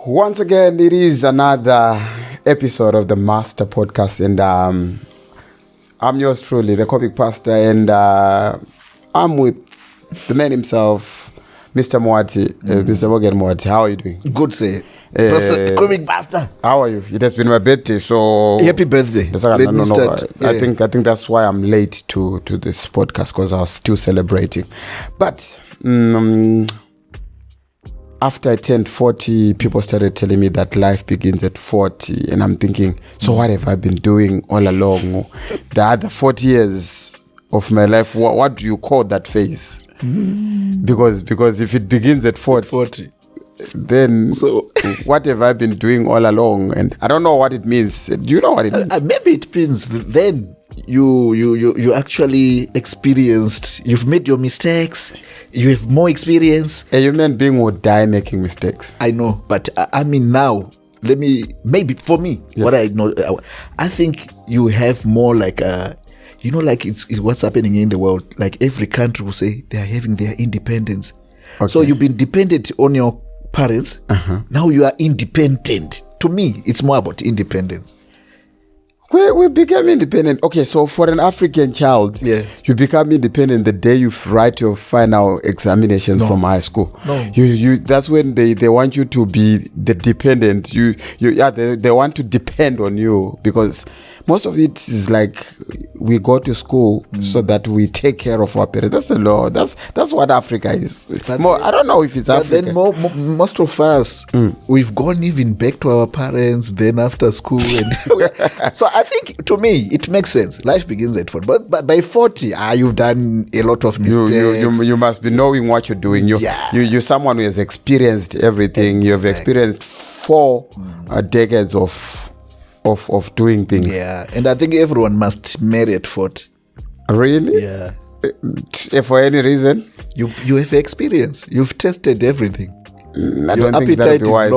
Once again, it is another episode of the Masterpodcast, and I'm yours truly, the comic pastor, and I'm with the man himself, Mr. Mwati, Mr. Morgan Mwati. How are you doing? Good, say. Comic pastor. How are you? It has been my birthday, so happy birthday. Let me start. I think that's why I'm late to this podcast, because I was still celebrating. But after I turned 40, people started telling me that life begins at 40. And I'm thinking, so what have I been doing all along? The other 40 years of my life, what do you call that phase? Because if it begins at 40, then so what have I been doing all along? And I don't know what it means. Do you know what it means? Maybe it means then you actually experienced, you've made your mistakes, you have more experience. A human being would die making mistakes. I know, but I mean now, maybe for me, what I know, I think you have more like like it's what's happening in the world. Like every country will say they are having their independence. Okay. So you've been dependent on your parents. Now you are independent. To me, it's more about independence. We became independent. Okay, so for an African child, you become independent the day you write your final examinations from high school. You that's when they want you to be the dependent. They want to depend on you, because most of it is like we go to school so that we take care of our parents. That's the law. That's what Africa is. I don't know if it's Africa. Then most of us, we've gone even back to our parents then after school. And so I think, to me, it makes sense. Life begins at 40. But by 40, you've done a lot of mistakes. You must be knowing what you're doing. You're someone who has experienced everything. You have experienced 4 decades of doing things. Yeah, and I think everyone must marry at 40. Really? Yeah. For any reason? You have experience. You've tested everything. I don't think that would be wise.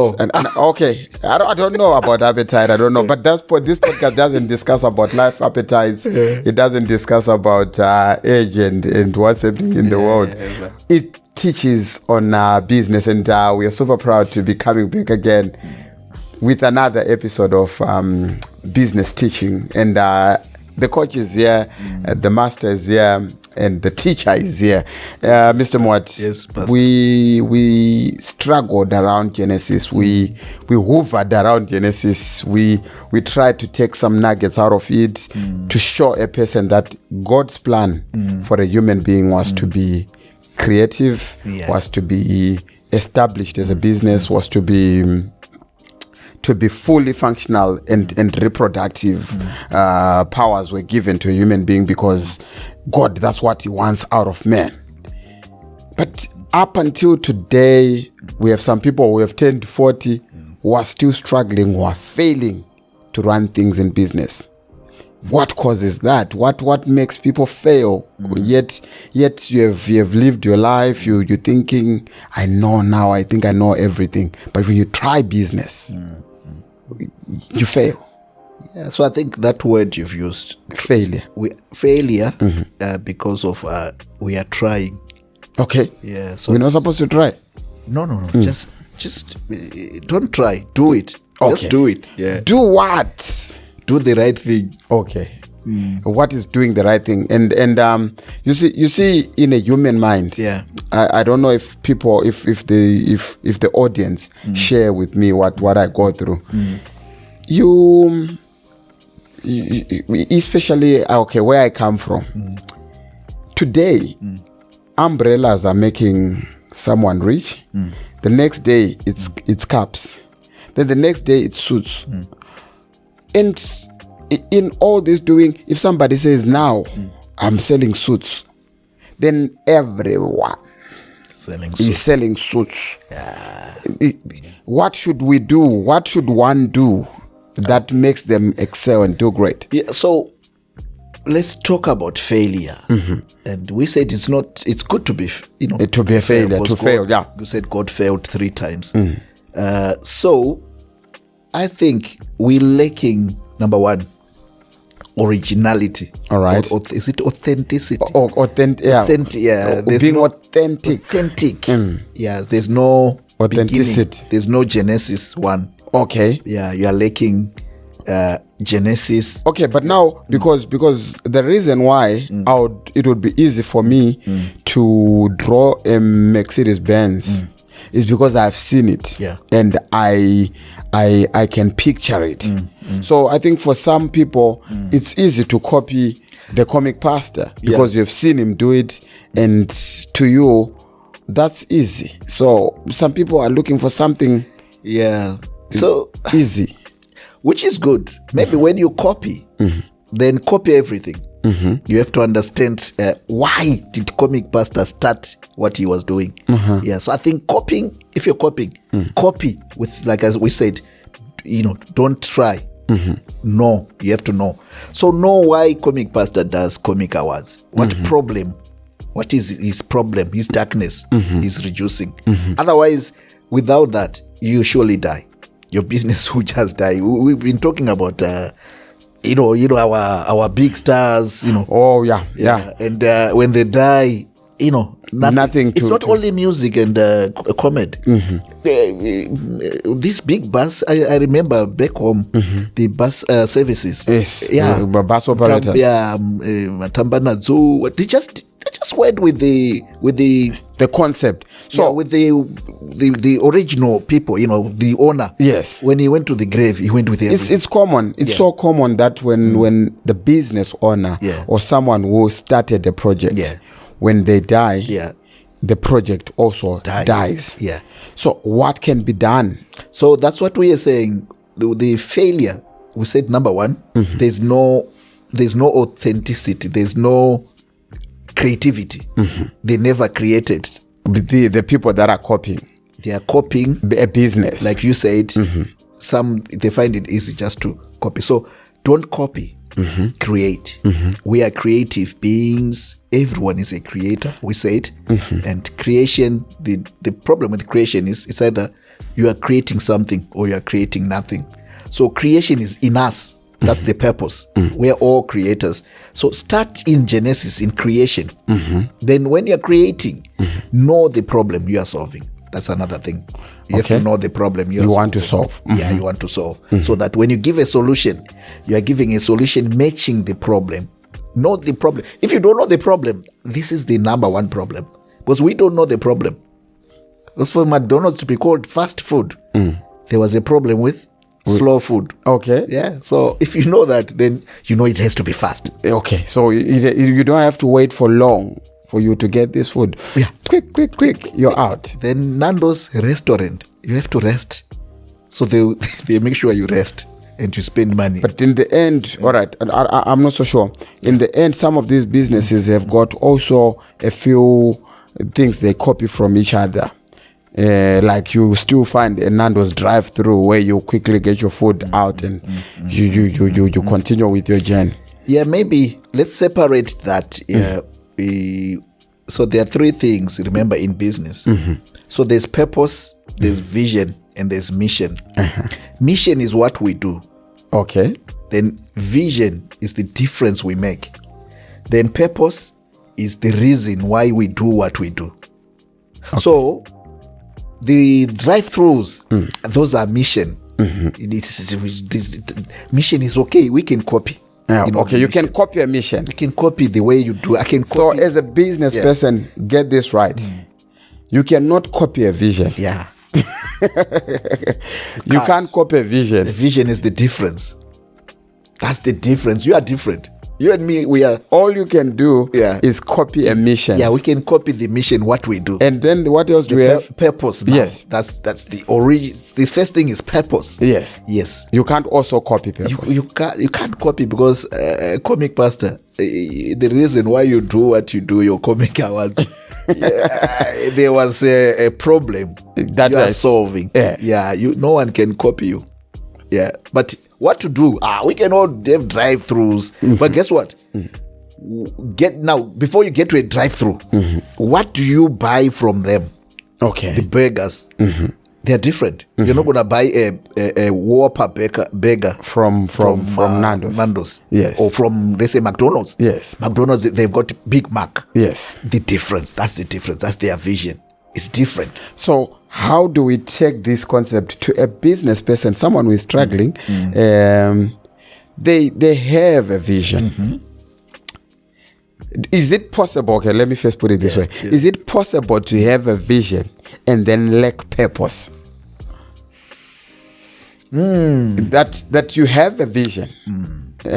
Okay, I don't know about appetite. I don't know, but this podcast doesn't discuss about life appetites. It doesn't discuss about age and what's happening in the world. It teaches on business, and we are super proud to be coming back again with another episode of business teaching. And the coach is here, the master is here, and the teacher is here. Mr. Mwat, yes, Pastor. We struggled around Genesis. We hovered around Genesis. We tried to take some nuggets out of it to show a person that God's plan for a human being was to be creative, was to be established as a business, was to be fully functional, and reproductive powers were given to a human being, because God, that's what he wants out of man. But up until today, we have some people who have turned 40 who are still struggling, who are failing to run things in business. What causes that? What makes people fail? Yet you have lived your life. You're thinking, I know now. I think I know everything. But when you try business, you fail. Yeah, so I think that word you've used, failure, because of we are trying. Okay. Yeah. So we're not supposed to try. No. Just don't try. Do it. Okay. Just do it. Yeah. Do what? Do the right thing. Okay. What is doing the right thing? And you see in a human mind. Yeah. I don't know if people, if the audience share with me what I go through. You especially where I come from. Today, umbrellas are making someone rich. The next day it's caps. Then the next day it's suits. And in all this doing, if somebody says now I'm selling suits, then everyone is selling suits. Yeah. What should we do? What should one do that makes them excel and do great? Yeah, so let's talk about failure. And we said it's good to be, to be a failure, to fail. Yeah. You said God failed 3 times. So I think we're lacking, number one, originality. All right. Is it authenticity? Authentic. Yeah. Being authentic. Yeah. There's no Authenticity. beginning. There's no Genesis 1. Okay. Yeah, you are lacking Genesis. Okay, but now because the reason why it would be easy for me to draw a Mercedes Benz is because I've seen it. Yeah. And I can picture it. So I think for some people it's easy to copy the comic pastor because you've seen him do it, and to you that's easy. So some people are looking for something So easy, which is good. Maybe when you copy, then copy everything. You have to understand why did comic pastor start what he was doing. Yeah, so I think copying, if you're copying, copy with, like as we said, don't try. No, you have to know. So know why comic pastor does comic hours. What problem? What is his problem? His darkness is reducing. Otherwise, without that, you surely die. Your business will just die. We've been talking about our big stars, Oh yeah. And when they die, nothing. It's not only music and comedy. This big bus, I remember back home, the bus services. Yes. Bus operators. Tambana Zoo. They just went with the concept. So with the original people, the owner. Yes. When he went to the grave, he went with everything. It's common. It's so common that when the business owner or someone who started the project, when they die, the project also dies. Yeah. So what can be done? So that's what we are saying. The failure, we said number one, there's no authenticity. There's no creativity. They never created. The people that are copying. They are copying a business. Like you said, some they find it easy just to copy. So don't copy. Create. We are creative beings. Everyone is a creator, we said. And creation, the problem with creation is it's either you are creating something or you are creating nothing. So creation is in us. That's the purpose. We are all creators. So start in Genesis, in creation. Then when you're creating, know the problem you are solving. That's another thing. You have to know the problem you want to solve. Yeah, you want to solve. So that when you give a solution, you are giving a solution matching the problem. Know the problem. If you don't know the problem, this is the number one problem. Because we don't know the problem. Because for McDonald's to be called fast food, there was a problem with slow food. Okay. Yeah. So if you know that, then you know it has to be fast. Okay. So you don't have to wait for long for you to get this food. Yeah. Quick. You're out. Then Nando's restaurant, you have to rest. So they make sure you rest and you spend money. But in the end, all right, I'm not so sure. In the end, some of these businesses have got also a few things they copy from each other. Like you still find a Nando's drive-through where you quickly get your food out and you continue with your journey. Yeah, maybe let's separate that. So there are three things, remember, in business. So there's purpose, there's vision, and there's mission. Mission is what we do. Okay. Then vision is the difference we make. Then purpose is the reason why we do what we do. Okay. So the drive-throughs, those are mission. Mission is okay. We can copy. Okay, you can copy a mission. You can copy the way you do. I can copy. So as a business person, get this right. You cannot copy a vision. Yeah. You can't copy a vision. The vision is the difference. That's the difference. You are different. You and me, we are. All you can do is copy a mission. Yeah, we can copy the mission, what we do. And then what else do we have? Purpose. Now. Yes. That's the origin. The first thing is purpose. Yes. You can't also copy purpose. You can't copy because comic pastor, the reason why you do what you do, your comic hours, there was a problem that you are solving. No one can copy you. Yeah, but what to do? We can all have drive-throughs, but guess what? Before you get to a drive-through, what do you buy from them? Okay, the burgers. They're different. You're not gonna buy a Whopper burger from Nando's. Yes, or from, let's say, McDonald's. Yes, McDonald's, they've got Big Mac. Yes, the difference. That's the difference. That's their vision. is different. So how do we take this concept to a business person, someone who is struggling? They have a vision. Is it possible? Okay, let me first put it this way. Yeah. Is it possible to have a vision and then lack purpose? That you have a vision.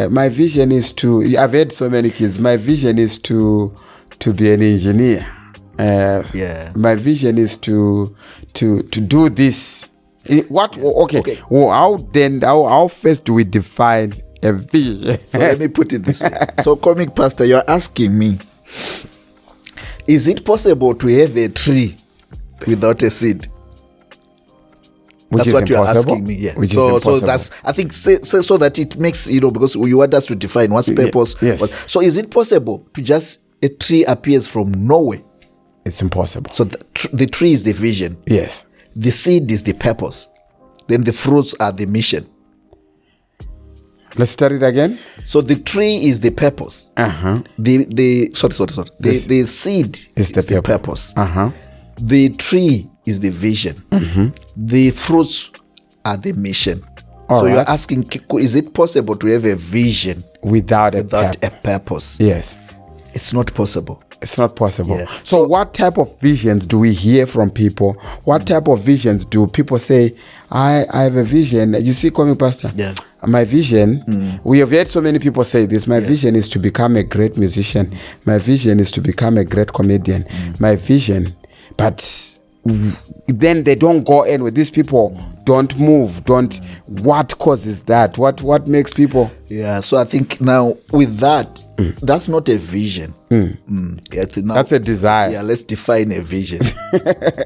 My vision is to. I've had so many kids. My vision is to be an engineer. My vision is to do this. What? Okay. Well, how first do we define a vision? So let me put it this way. So, comic pastor, you're asking me, is it possible to have a tree without a seed? That's what you're asking me. Yeah. So that's, I think, so that it makes, because you want us to define what's purpose. Yes. So is it possible to just a tree appears from nowhere? It's impossible. So the tree is the vision. Yes. The seed is the purpose. Then the fruits are the mission. Let's start it again. So the tree is the purpose. The seed is the purpose. The tree is the vision. The fruits are the mission. You're asking, is it possible to have a vision without a purpose? Yes. It's not possible. It's not possible. Yeah. So what type of visions do we hear from people? What type of visions do people say, I have a vision? You see, comic pastor? Yeah. My vision, we have heard so many people say this, my vision is to become a great musician. My vision is to become a great comedian. My vision, but then they don't go in with these people, don't move, what causes that? What makes people? Yeah, so I think now with that, that's not a vision. That's a desire. Yeah, let's define a vision.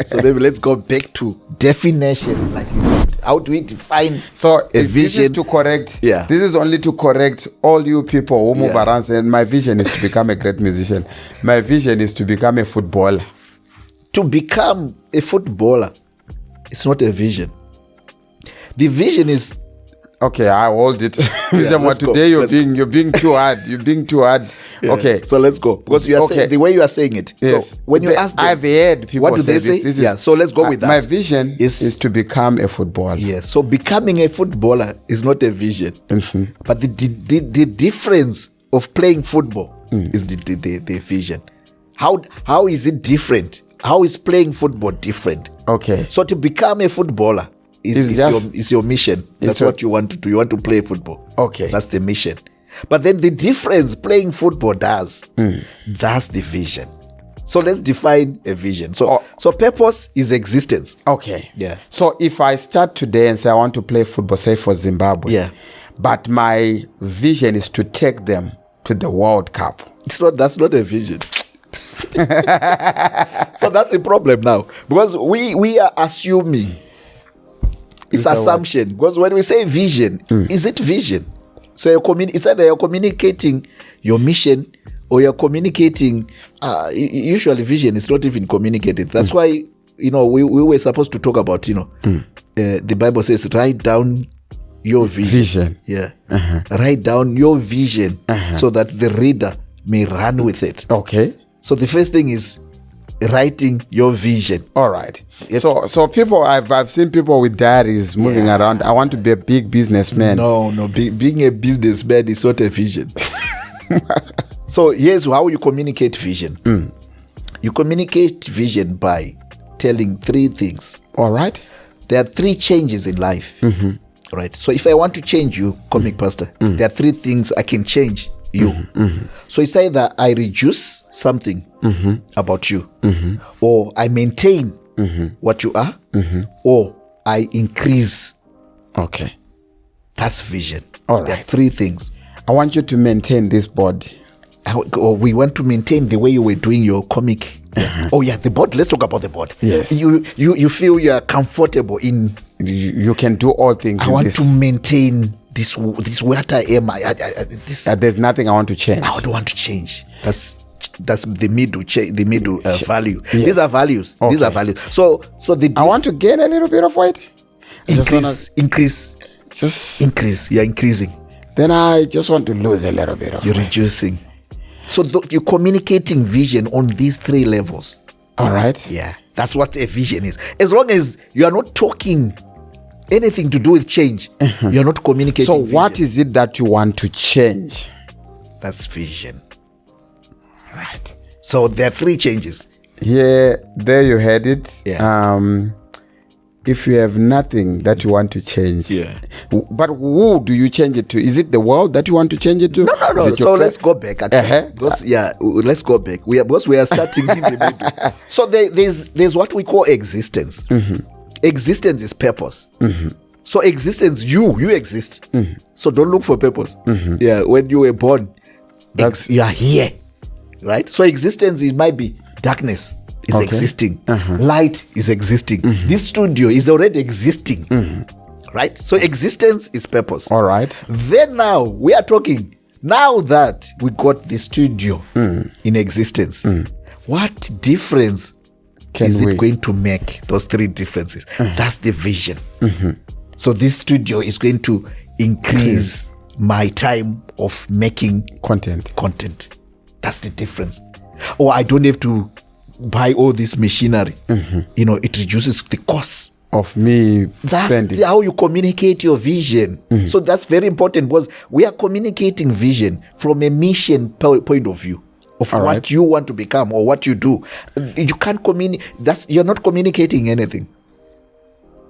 So maybe let's go back to definition, like you said. How do we define a vision? This is to correct. Yeah. This is only to correct all you people who move around and my vision is to become a great musician. My vision is to become a footballer. To become a footballer, it's not a vision. The vision is... Okay, I hold it. Today you're being too hard. You're being too hard. Yeah. Okay, so let's go, because you are saying the way you are saying it. Yes. So when you ask them, I've heard people what do they say? This so let's go with that. My vision is to become a footballer. Yes. So becoming a footballer is not a vision, but the difference of playing football is the vision. How is it different? How is playing football different? Okay. So to become a footballer is your mission. That's what you want to do. You want to play football. Okay. That's the mission. But then the difference playing football does, that's the vision. So let's define a vision. So purpose is existence. Okay. Yeah. So if I start today and say I want to play football, say for Zimbabwe, but my vision is to take them to the World Cup. That's not a vision. So that's the problem now, because we are assuming it's assumption. Because when we say vision, is it vision? So it's either you're communicating your mission or you're communicating. Usually, vision is not even communicated. That's why we were supposed to talk about the Bible says write down your vision. Yeah, write down your vision so that the reader may run with it. Okay. So the first thing is writing your vision. All right. Yep. So people, I've seen people with diaries moving around. I want to be a big businessman. No. Being a businessman is not a vision. So here's how you communicate vision. You communicate vision by telling 3 things. All right. There are 3 changes in life. Right. So if I want to change you, comic pastor, there are 3 things I can change you. So it's either I reduce something about you, or I maintain what you are, or I increase. Okay. That's vision. All right. There are 3 things. I want you to maintain this body. Or we want to maintain the way you were doing your comic. Oh yeah, the board. Let's talk about the board. Yes. You feel you are comfortable in. You can do all things. I want to maintain this what I am. There's nothing I want to change. I don't want to change. That's the middle value. Yes. These are values. Okay. These are values. So I want to gain a little bit of weight. Increase. You're increasing. Then I just want to lose a little bit of You're weight. Reducing. So you're communicating vision on these 3 levels. All right. Yeah. That's what a vision is. As long as you are not talking anything to do with change, you are not communicating. So vision. what is it that you want to change? That's vision. Right. So there are 3 changes. Yeah, there you had it. Yeah. If you have nothing that you want to change, but who do you change it to? Is it the world that you want to change it to? No. Is it So let's go back. Let's go back. Because we are starting in the middle. So there's what we call existence. Existence is purpose. So existence, you exist. So don't look for purpose. Yeah, when you were born, you are here, right? So existence, it might be darkness is existing, light is existing. This studio is already existing, right? So existence is purpose. All right. Then now we are talking. Now that we got the studio in existence, what difference is it going to make? Those 3 differences. That's the vision. So this studio is going to increase my time of making content. That's the difference. Or I don't have to buy all this machinery. It reduces the cost of me spending. That's how you communicate your vision. So that's very important, because we are communicating vision from a mission point of view of all what right. you want to become or what you do. You can't communicate. You're not communicating anything.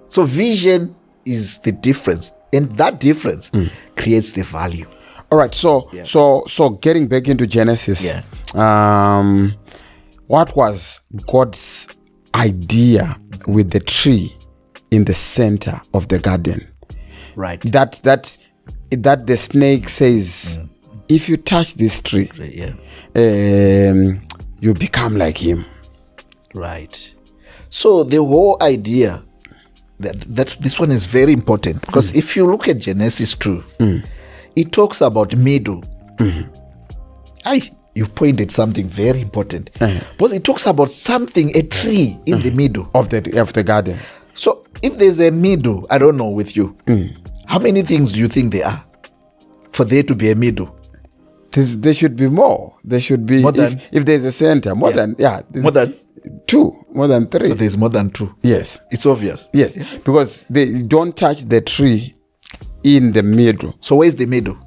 So vision is the difference, and that difference creates the value. All right. So getting back into Genesis. What was God's idea with the tree in the center of the garden? Right. That the snake says, if you touch this tree, you become like him. Right. So the whole idea that this one is very important, because if you look at Genesis 2, it talks about middle. You pointed something very important, because it talks about something, a tree in the middle of the garden. So if there's a middle, I don't know with you, how many things do you think there are for there to be a middle? There should be more. There should be more than, if there's a center, more than 2, more than 3. So there's more than 2. Yes, it's obvious. Yes, because they don't touch the tree in the middle. So where's the middle?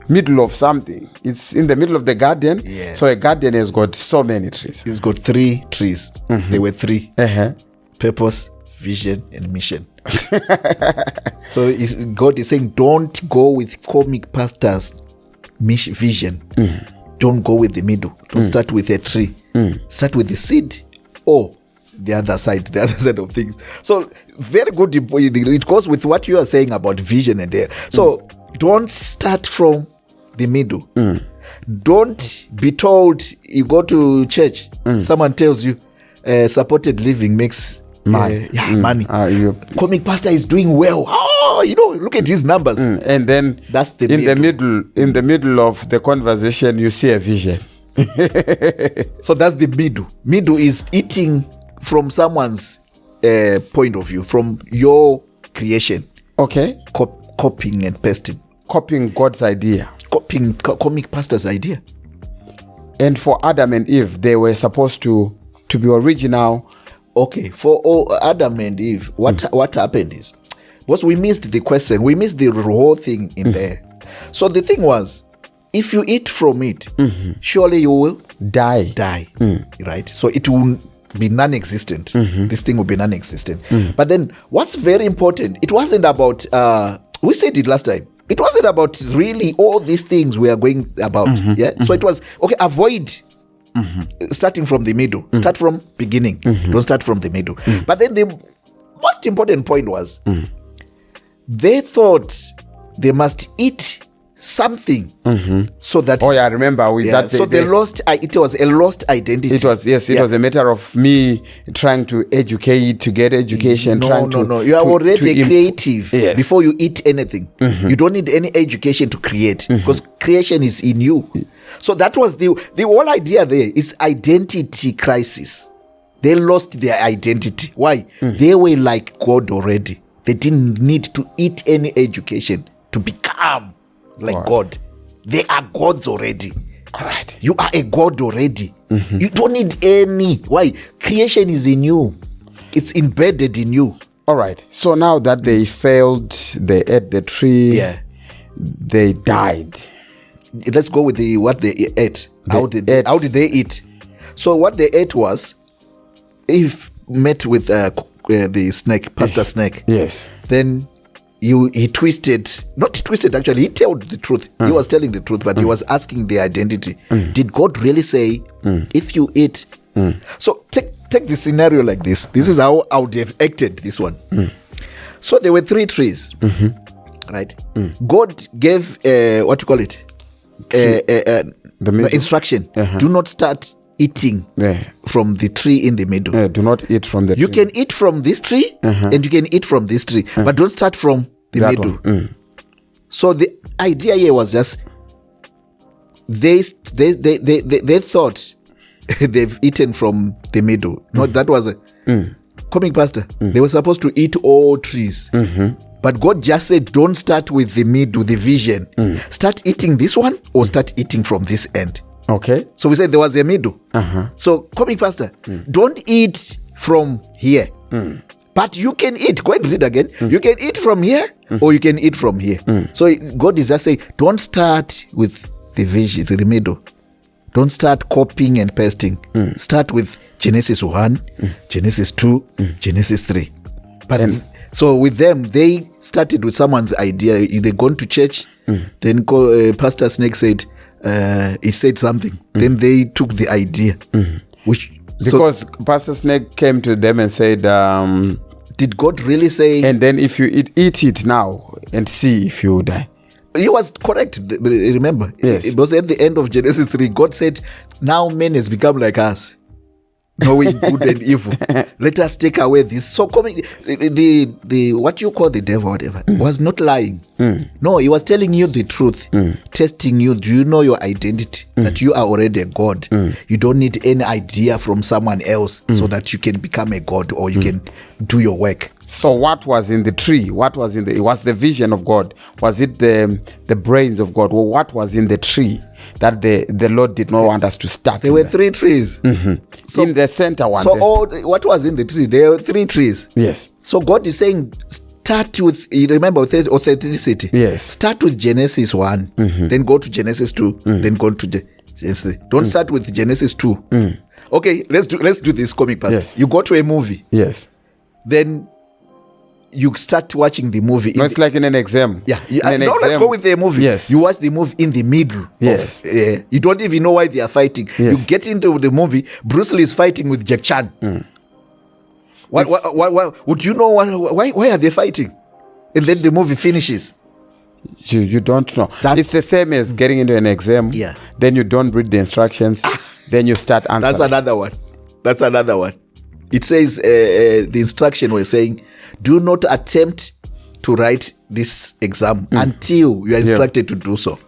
Middle of something. It's in the middle of the garden. Yes. So a garden has got so many trees. It's got 3 trees. There were 3. Purpose, vision, and mission. So God is saying, don't go with comic pastor's vision. Don't go with the middle. Don't start with a tree. Start with the seed or the other side of things. So very good. It goes with what you are saying about vision and there. So don't start from the middle. Don't be told you go to church. Someone tells you supported living makes money. Comic pastor is doing well. Look at his numbers. And then that's the in the middle of the conversation, you see a vision. So that's the middle. Middle is eating from someone's point of view, from your creation. Okay. Copying and pasting. Copying God's idea. Copying comic pastor's idea. And for Adam and Eve, they were supposed to be original. Okay, for Adam and Eve, what happened is, because we missed the question, we missed the whole thing in there. So the thing was, if you eat from it, surely you will die. Right? So it will be non-existent. This thing will be non-existent. But then what's very important, it wasn't about, we said it last time, it wasn't about really all these things we are going about. So it was, okay, avoid starting from the middle. Start from beginning. Don't start from the middle. But then the most important point was, they thought they must eat something so that I remember with that. So it was a lost identity. It was a matter of me trying to get education. No. You are already creative before you eat anything. You don't need any education to create, because creation is in you. So that was the whole idea there is identity crisis. They lost their identity. Why? They were like God already. They didn't need to eat any education to become like God. They are gods already. All right. You are a god already. You don't need any. Why? Creation is in you. It's embedded in you. All right. So now that they failed, they ate the tree. Yeah. They died. Let's go with what they ate. How did they eat? So what they ate was, if met with the snake, Pastor Snake. Yes. Then he twisted, not twisted actually, he told the truth. He was telling the truth, but he was asking the identity. Did God really say, if you eat? So take the scenario like this. This is how I would have acted this one. So there were 3 trees, right? God gave, what you call it? The instruction. Do not start eating from the tree in the middle. Do not eat from the tree. You can eat from this tree and you can eat from this tree, but don't start from the that middle. So the idea here was just they thought they've eaten from the middle. No, that was a coming pastor. They were supposed to eat all trees. But God just said, don't start with the middle, the vision. Start eating this one or start eating from this end. Okay. So we said there was a middle. So, coming pastor, don't eat from here. But you can eat. Go ahead and read again. You can eat from here or you can eat from here. So God is just saying, don't start with the vision, to the middle. Don't start copying and pasting. Start with Genesis 1, Genesis 2, Genesis 3. But so with them, they started with someone's idea. They gone to church. Then Pastor Snake said, he said something. Then they took the idea. Because Pastor Snake came to them and said, did God really say? And then if you eat it now and see if you die. He was correct. Remember, yes. It was at the end of Genesis 3. God said, now man has become like us, knowing good and evil. Let us take away this. So coming, the what you call the devil, whatever, was not lying. No, he was telling you the truth, testing you. Do you know your identity? That you are already a God. You don't need any idea from someone else so that you can become a God or you can do your work. So what was in the tree? What was it was the vision of God? Was it the brains of God? Well, what was in the tree that the Lord did not want us to start? There were 3 trees. So, in the center one. So what was in the tree? There were 3 trees. Yes. So God is saying, start with, you remember authenticity. Yes. Start with Genesis 1, then go to Genesis 2, then go to Genesis 3. Don't start with Genesis 2. Okay, let's do this comic pastor. Yes. You go to a movie. Yes. Then you start watching the movie. No, it's like in an exam. Yeah. Let's go with the movie. Yes. You watch the movie in the middle. Yes. You don't even know why they are fighting. Yes. You get into the movie, Bruce Lee is fighting with Jack Chan. Why would you know why are they fighting? And then the movie finishes. You don't know. It's the same as getting into an exam. Yeah. Then you don't read the instructions. Then you start answering. That's another one. It says the instruction was saying, do not attempt to write this exam until you are instructed to do so.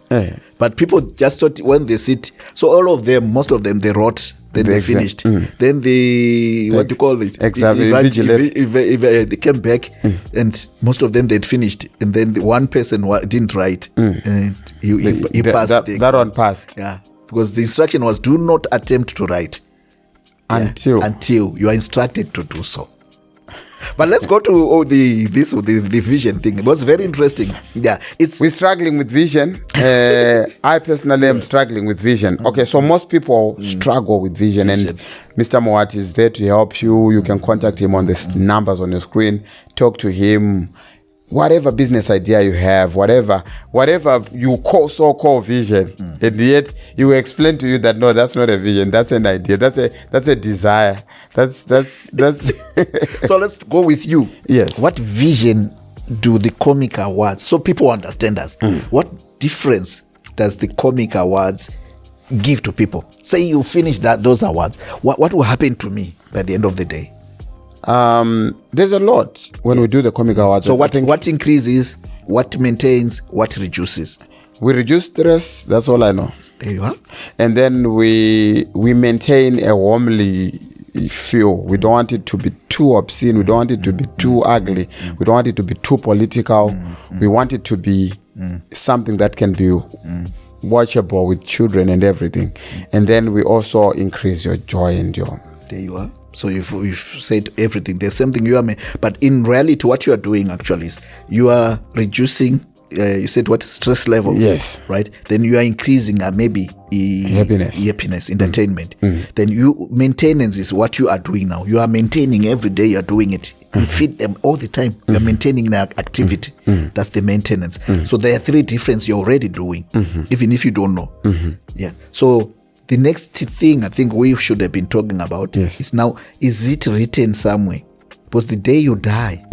But people just thought when they sit, so most of them, they wrote, then they finished. Then what do you call it? Exam they came back and most of them they'd finished. And then the one person didn't write. And he passed. That one passed. Yeah. Because the instruction was, do not attempt to write until you are instructed to do so. But let's go to the vision thing. It was very interesting. Yeah, we're struggling with vision. I personally am struggling with vision. Okay, so most people struggle with vision, and Mr. Moat is there to help you. You can contact him on the numbers on your screen. Talk to him. Whatever business idea you have, whatever you so-called vision, and yet he will explain to you that no, that's not a vision, that's an idea, that's a desire. That's So let's go with you. Yes. What vision do the Comic Awards, so people understand us, what difference does the Comic Awards give to people? Say you finish those awards, what will happen to me by the end of the day? There's a lot when we do the Comic Awards. So what increases, what maintains, what reduces? We reduce stress, that's all I know. There you are. And then we maintain a homely feel. We don't want it to be too obscene, we don't want it to be too ugly, we don't want it to be too political. We want it to be something that can be watchable with children and everything. And then we also increase your joy and your... There you are. So you've said everything. There's something you are, but in reality, what you are doing actually is you are reducing. You said what stress level? Yes. Right. Then you are increasing maybe happiness, entertainment. Then maintenance is what you are doing now. You are maintaining every day. You are doing it. You feed them all the time. You are maintaining their activity. That's the maintenance. So there are 3 differences you're already doing, even if you don't know. Yeah. So the next thing I think we should have been talking about is now, is it written somewhere? Because the day you die,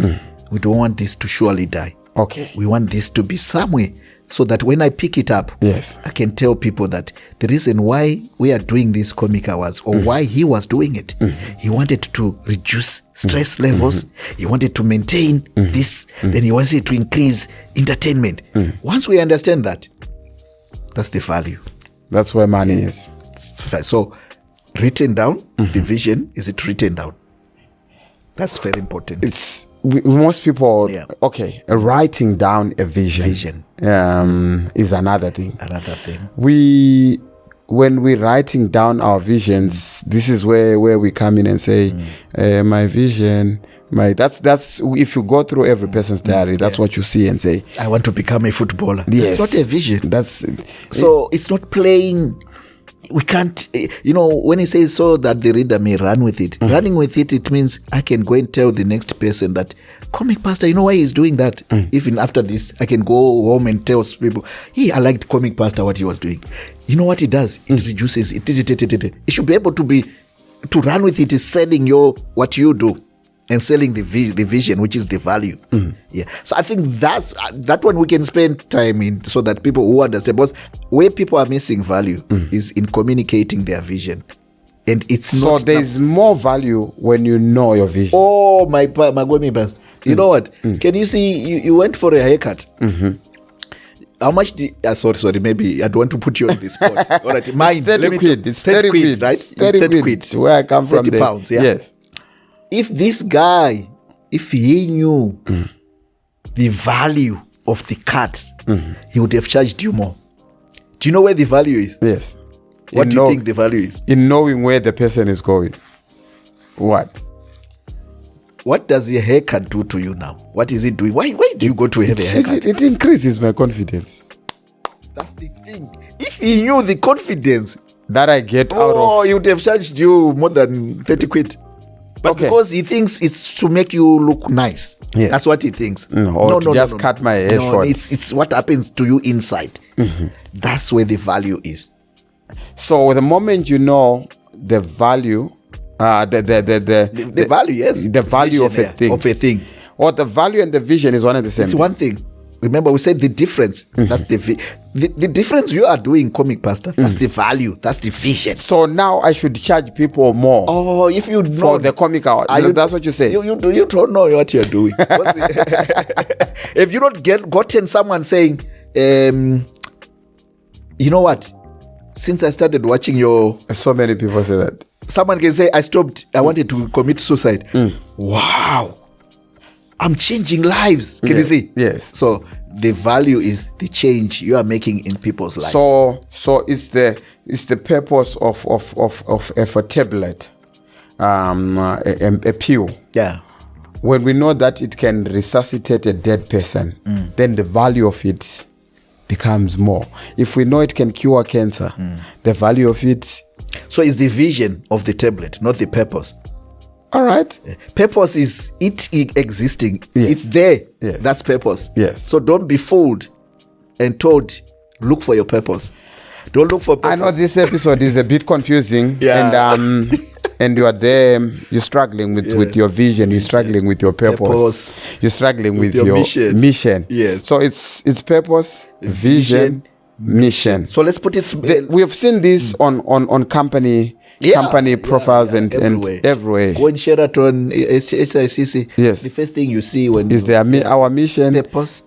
we don't want this to surely die. Okay. We want this to be somewhere so that when I pick it up, I can tell people that the reason why we are doing these comic hours or why he was doing it, he wanted to reduce stress levels. He wanted to maintain this. Then he wanted to increase entertainment. Once we understand that, that's the value. That's where money is. So written down, the vision, is it written down? That's very important. Most people, writing down a vision is another thing. When we're writing down our visions, this is where we come in and say, my vision, that's if you go through every person's diary, that's what you see and say, I want to become a footballer. Yes. It's not a vision. So it's not playing. We can't, when he says so that the reader may run with it. Running with it means I can go and tell the next person that, comic pastor, you know why he's doing that? Even after this, I can go home and tell people, I liked comic pastor, what he was doing. You know what he does? It reduces it. It should be able to run with it is selling what you do and selling the vision, which is the value. Yeah. So I think that's that one we can spend time in so that people who understand. Because where people are missing value is in communicating their vision. And it's not. So there's more value when you know your vision. Oh, my Gomi best. You know what? Can you see, you went for a haircut. How much sorry, maybe I don't want to put you on the spot. All right, mine. It's 30 quid. It's 30 quid, right? 30 quid. Where I come from. 30 pounds, yeah. Yes. If this guy, if he knew the value of the cut, he would have charged you more. Do you know where the value is? Yes. What do you think the value is? In knowing where the person is going. What does your haircut do to you now? What is it doing? Why do you go to have a haircut? It increases my confidence. That's the thing. If he knew the confidence that I get out of... Oh, he would have charged you more than 30 quid. But because he thinks it's to make you look nice. Yes. That's what he thinks. No, just cut my hair short. It's what happens to you inside. That's where the value is. So the moment you know the value, the value, yes. The value of a thing. Or the value and the vision is one and the same. It's one thing. Remember, we said the difference. That's the difference you are doing, comic pastor. That's the value. That's the vision. So now I should charge people more. Oh, if you know, for the comic hour. That's what you say. You don't know what you're doing. If you don't gotten someone saying, you know what? Since I started watching so many people say that. Someone can say, I wanted to commit suicide. Wow. I'm changing lives. Can you see? Yes. So the value is the change you are making in people's lives. So it's the purpose of a tablet, a pill. Yeah. When we know that it can resuscitate a dead person, then the value of it becomes more. If we know it can cure cancer, the value of it. So it's the vision of the tablet, not the purpose. All right. Purpose is it existing. Yes. It's there. Yes. That's purpose. Yes. So don't be fooled and told, look for your purpose. Don't look for purpose. I know this episode is a bit confusing. Yeah. And you are there, you're struggling with your vision, you're struggling with your purpose. You're struggling with your mission. Yes. So it's purpose, vision, mission. So let's put it... We have seen this on company profiles and everywhere. Go in Sheraton, SICC. Yes. The first thing you see when is our mission, purpose,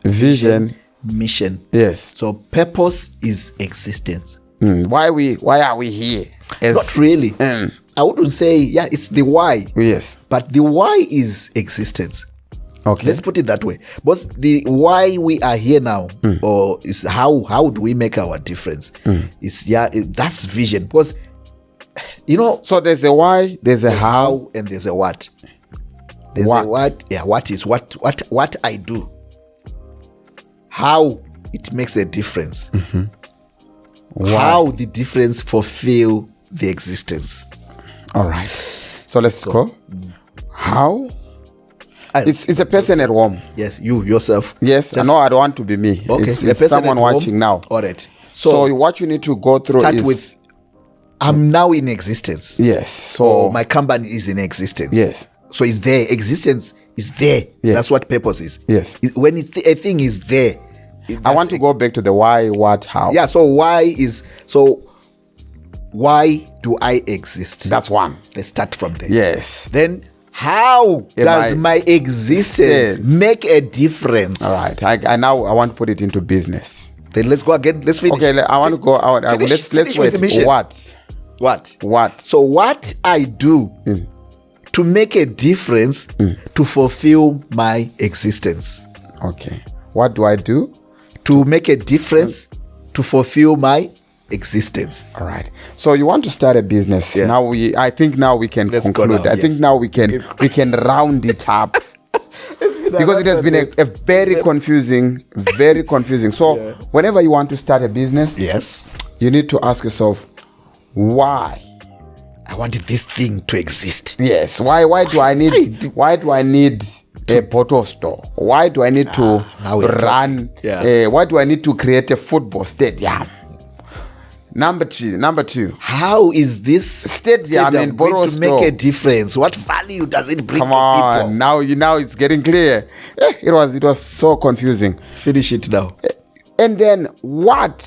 vision, mission. Yes. So purpose is existence. Why are we here? Not really. I wouldn't say it's the why. Yes. But the why is existence. Okay. Let's put it that way. But the why we are here now, or is how do we make our difference? That's vision. Because So there's a why, there's a how, and there's a what. There's What? a what. Yeah, what is what I do. How it makes a difference. why. How the difference fulfill the existence. All right. So let's go. How? And- It's a person at home. yes, you yourself. Yes, I Just- know I don't want to be me. Okay, It's the person someone at home. watching now. All right. So what you need to go through start is with I'm now in existence. yes. So My company is in existence. yes, So it's there. Existence is there. Yes. That's what purpose is. Yes. When a thing is there. I want to go back to the why, what, how. Yeah. So why do I exist? That's one. Let's start from there. Yes. Then how does my existence Yes. make a difference? All right. I want to put it into business. Then let's go again. Let's finish. Okay. I want to go out. Let's finish with the wait. mission. What? What? So what I do to make a difference to fulfill my existence. Okay. What do I do? To make a difference to fulfill my existence. All right. So you want to start a business. Yeah. I think now we can Let's go conclude. now, I think yes. now we can round it up. Because it has been a very confusing. So whenever you want to start a business, Yes. you need to ask yourself, why? I wanted this thing to exist. Yes. Why do I need a bottle store? Why do I need to now we're run? talking. Yeah. Why do I need to create a football stadium? Number two. How is this Stadium and going bottle to make store. a difference? What value does it bring Come to on, people? now it's getting clear. It was so confusing. Finish it now. And then what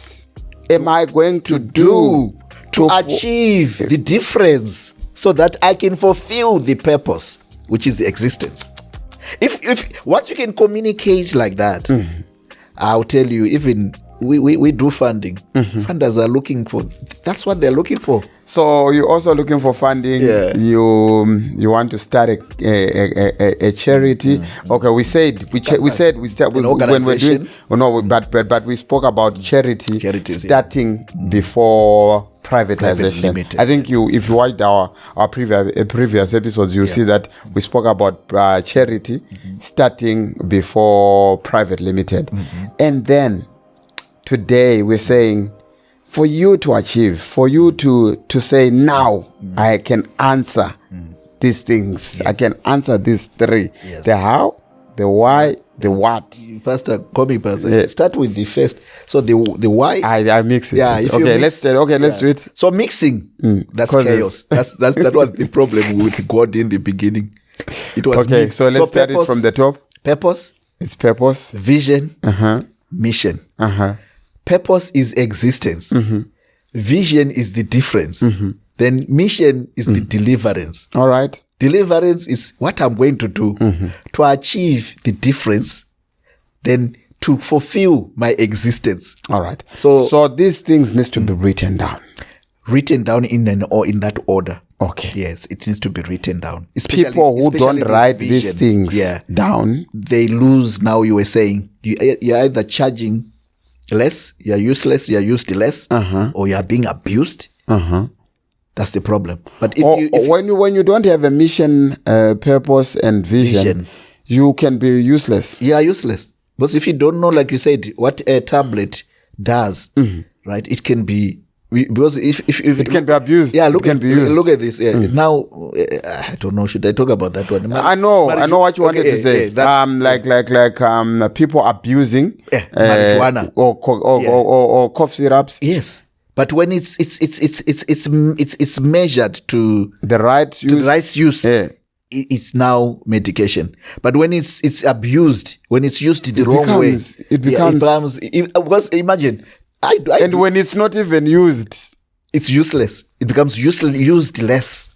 am I going to do to achieve the difference so that I can fulfill the purpose, which is the existence. If once you can communicate like that, I'll tell you, even we do funding. Funders are looking for, that's what they're looking for. So you're also looking for funding. Yeah. You want to start a charity. Okay, we said we start when we're organization. doing. No, but we spoke about Charities, starting before privatization. Limited, I think if you watched our previous episodes, you'll see that we spoke about charity starting before private limited, and then today we're saying, for you to achieve, for you to say now, I can answer these things. Yes. I can answer these three: Yes. the how, the why, the what. Pastor, call me Pastor. Yeah. Start with the first. So the why. I mix it. Yeah, if you Okay, mix- let's do it. So mixing, that's 'Cause chaos. That was the problem with God in the beginning. It was Okay, mixed. so let's start it purpose- from the top. Purpose, It's purpose. vision, Uh-huh. mission. Uh-huh. Purpose is existence. Vision is the difference. Then mission is the deliverance. All right. Deliverance is what I'm going to do to achieve the difference, then to fulfill my existence. All right. So- So these things need to be written down. Written down in that order. Okay. Yes, it needs to be written down. People who especially don't the write these vision. things Yeah, down. they lose. Now you were saying you're either charging less, you're useless, you're used less, or you're being abused. That's the problem. But if When you don't have a mission, purpose, and vision, you can be useless. you are useless. But if you don't know, like you said, what a tablet does, right? It can be because if It can be abused. Yeah, look it can at be used. look at this. Yeah. Now I don't know. Should I talk about that one? I know what you wanted to say. People abusing marijuana or cough syrups. Yes, but when it's measured to The right use. Yeah. It's now medication. But when it's abused, when it's used the wrong way, it becomes because imagine and when it's not even used, it's useless. It becomes used less.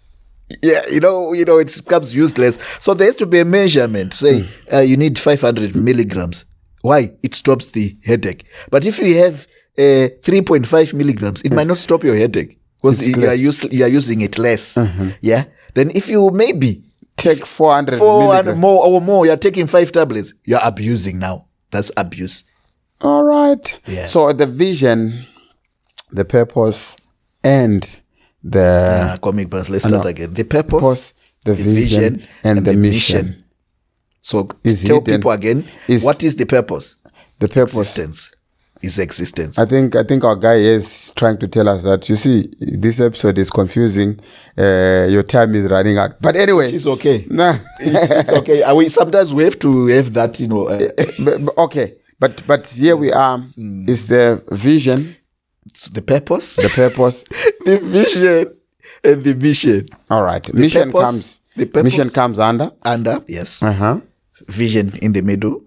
Yeah, it becomes useless. So there has to be a measurement. Say you need 500 milligrams. Why? It stops the headache. But if you have 3.5 milligrams, it might not stop your headache because you are using it less. Yeah. Then if you maybe take 400 milligrams more, you're taking 5 tablets. You're abusing now. That's abuse. All right. Yeah. So the vision, the purpose, and the comic bus. Let's start again. The purpose, the vision, and the mission. So Is tell hidden. people again, what is the purpose? The purpose Existence is existence. I think our guy is trying to tell us that, you see, this episode is confusing. Your time is running out. But anyway, It's okay. Nah. It's okay. Sometimes we have to have that, Okay, but here we are. Is the vision, the purpose, the purpose, the vision, and the mission. all right. Mission purpose- the purpose- mission comes under. Under, yes. Uh-huh. Vision in the middle,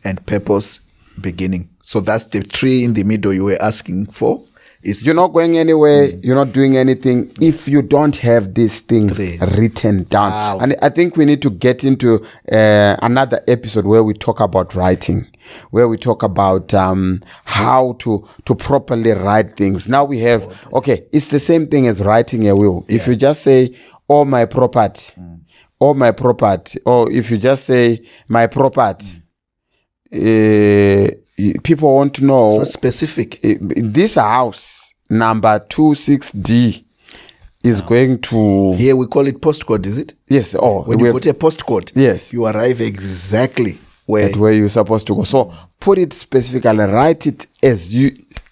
and purpose beginning. So that's the tree in the middle you were asking for. You're not going anywhere. You're not doing anything if you don't have these things Three. written down. Wow. And I think we need to get into another episode where we talk about writing, where we talk about how to properly write things. Now we have, okay, it's the same thing as writing a will. If you just say, all my property, all my property, or if you just say my property, people want to know So specific. this house number 26D is going to, Here we call it postcode, is it? yes, When we you have- put a postcode, Yes. you arrive exactly where. at where you're supposed to go. So put it specifically, write it as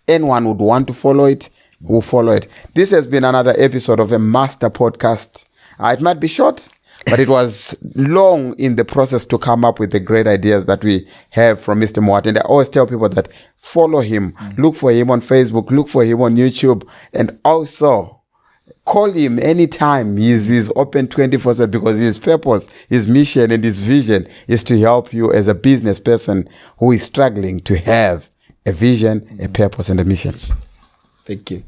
anyone would want to follow it, will follow it. This has been another episode of a Master Podcast. It might be short, but it was long in the process to come up with the great ideas that we have from Mr. Moat. And I always tell people that follow him, look for him on Facebook, look for him on YouTube, and also call him anytime. He's open 24/7 because his purpose, his mission, and his vision is to help you as a business person who is struggling to have a vision, a purpose, and a mission. Thank you.